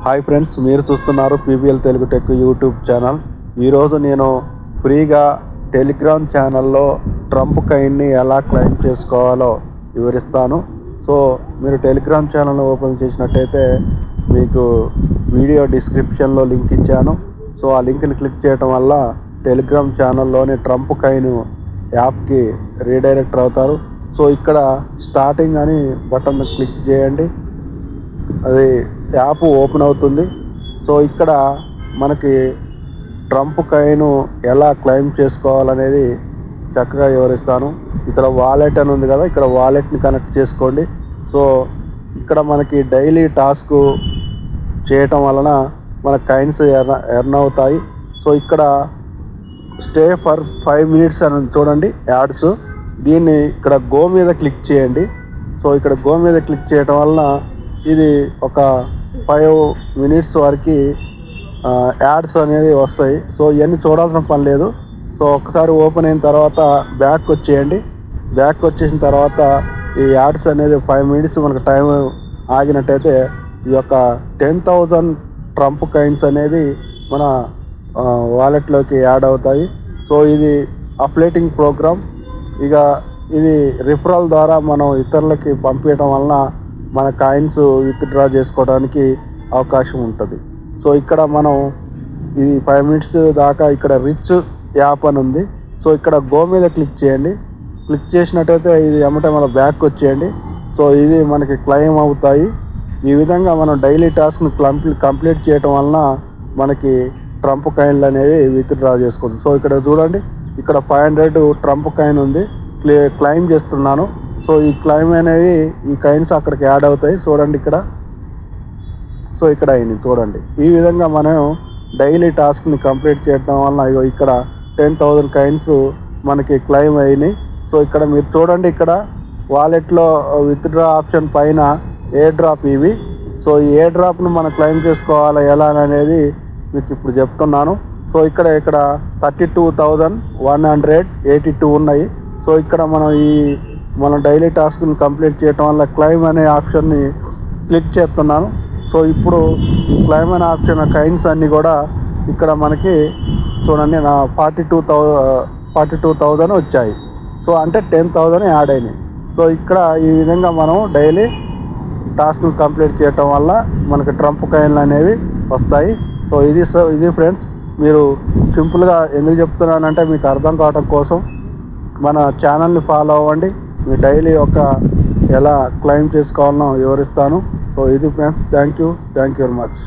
Hi friends, మీరు చూస్తున్నారు PBL Telugu tech YouTube channel. ఈరోజు నేను ఫ్రీగా టెలిగ్రామ్ ఛానల్లో ట్రంప్ కాయిన్ని ఎలా క్లెయిమ్ చేసుకోవాలో వివరిస్తాను. సో మీరు టెలిగ్రామ్ ఛానల్ ఓపెన్ చేసినట్టయితే మీకు వీడియో డిస్క్రిప్షన్లో లింక్ ఇచ్చాను. సో ఆ లింక్ని క్లిక్ చేయడం వల్ల టెలిగ్రామ్ ఛానల్లోని ట్రంప్ కాయిన్ యాప్కి రీడైరెక్ట్ అవుతారు. సో ఇక్కడ స్టార్టింగ్ అని బటన్ క్లిక్ చేయండి, అది యాప్ ఓపెన్ అవుతుంది. సో ఇక్కడ మనకి ట్రంప్ కాయిన్ ఎలా క్లెయిమ్ చేసుకోవాలనేది చక్కగా వివరిస్తాను. ఇక్కడ వాలెట్ అని ఉంది కదా, ఇక్కడ వాలెట్ని కనెక్ట్ చేసుకోండి. సో ఇక్కడ మనకి డైలీ టాస్క్ చేయటం వలన మన కాయిన్స్ ఎర్న్ అవుతాయి. సో ఇక్కడ స్టే ఫర్ 5 minutes అని చూడండి యాడ్స్, దీన్ని ఇక్కడ గో మీద క్లిక్ చేయండి. సో ఇక్కడ గో మీద క్లిక్ చేయటం వలన ఇది ఒక 5 minutes వరకు యాడ్స్ అనేది వస్తాయి. సో ఇవన్నీ చూడాల్సిన పని లేదు. సో ఒకసారి ఓపెన్ అయిన తర్వాత బ్యాక్ వచ్చేయండి. బ్యాక్ వచ్చేసిన తర్వాత ఈ యాడ్స్ అనేది 5 minutes మనకు టైం ఆగినట్టయితే ఈ యొక్క 10,000 ట్రంప్ కాయిన్స్ అనేది మన వాలెట్లోకి యాడ్ అవుతాయి. సో ఇది అప్లేటింగ్ ప్రోగ్రామ్. ఇక ఇది రిఫరల్ ద్వారా మనం ఇతరులకి పంపించడం వలన మన కాయిన్స్ విత్డ్రా చేసుకోవడానికి అవకాశం ఉంటుంది. సో ఇక్కడ మనం ఇది 5 minutes దాకా ఇక్కడ రిచ్ యాప్ అని ఉంది. సో ఇక్కడ గో మీద క్లిక్ చేయండి. క్లిక్ చేసినట్టయితే ఇది ఎమ్మటే మన బ్యాక్ వచ్చేయండి. సో ఇది మనకి క్లెయిమ్ అవుతాయి. ఈ విధంగా మనం డైలీ టాస్క్ని కంప్లీట్ చేయటం వలన మనకి ట్రంప్ కాయిన్లు అనేవి విత్డ్రా చేసుకోవచ్చు. సో ఇక్కడ చూడండి, ఇక్కడ 500 ట్రంప్ కాయిన్ ఉంది, క్లెయిమ్ చేస్తున్నాను. సో ఈ క్లెయిమ్ అనేవి ఈ కాయిన్స్ అక్కడికి యాడ్ అవుతాయి. చూడండి ఇక్కడ, సో ఇక్కడ అయింది చూడండి. ఈ విధంగా మనం డైలీ టాస్క్ని కంప్లీట్ చేయడం వలన ఇక్కడ 10,000 కాయిన్స్ మనకి క్లెయిమ్ అయినాయి. సో ఇక్కడ మీరు చూడండి, ఇక్కడ వాలెట్లో విత్డ్రా ఆప్షన్ పైన ఎయిర్ డ్రాప్ ఇవి. సో ఈ ఎయిర్ డ్రాప్ను మనం క్లెయిమ్ చేసుకోవాలి ఎలా అనేది మీకు ఇప్పుడు చెప్తున్నాను. సో ఇక్కడ 32,182 ఉన్నాయి. సో ఇక్కడ మనం డైలీ టాస్క్ని కంప్లీట్ చేయడం వల్ల క్లెయిమ్ అనే ఆప్షన్ని క్లిక్ చేస్తున్నాను. సో ఇప్పుడు ఈ క్లెయిమ్ అనే ఆప్షన్ కాయిన్స్ అన్నీ కూడా ఇక్కడ మనకి చూడండి నా 42,000 వచ్చాయి. సో అంటే 10,000 యాడ్ అయినాయి. సో ఇక్కడ ఈ విధంగా మనం డైలీ టాస్క్ని కంప్లీట్ చేయటం వల్ల మనకి ట్రంప్ కాయిన్లు అనేవి వస్తాయి. సో ఇది ఫ్రెండ్స్, మీరు సింపుల్గా ఎందుకు చెప్తున్నానంటే మీకు అర్థం కావడం కోసం మన ఛానల్ని ఫాలో అవ్వండి. మీ డైలీ ఎలా క్లెయిమ్ చేసుకోవాలనో వివరిస్తాను. సో ఇది friends, thank you very much.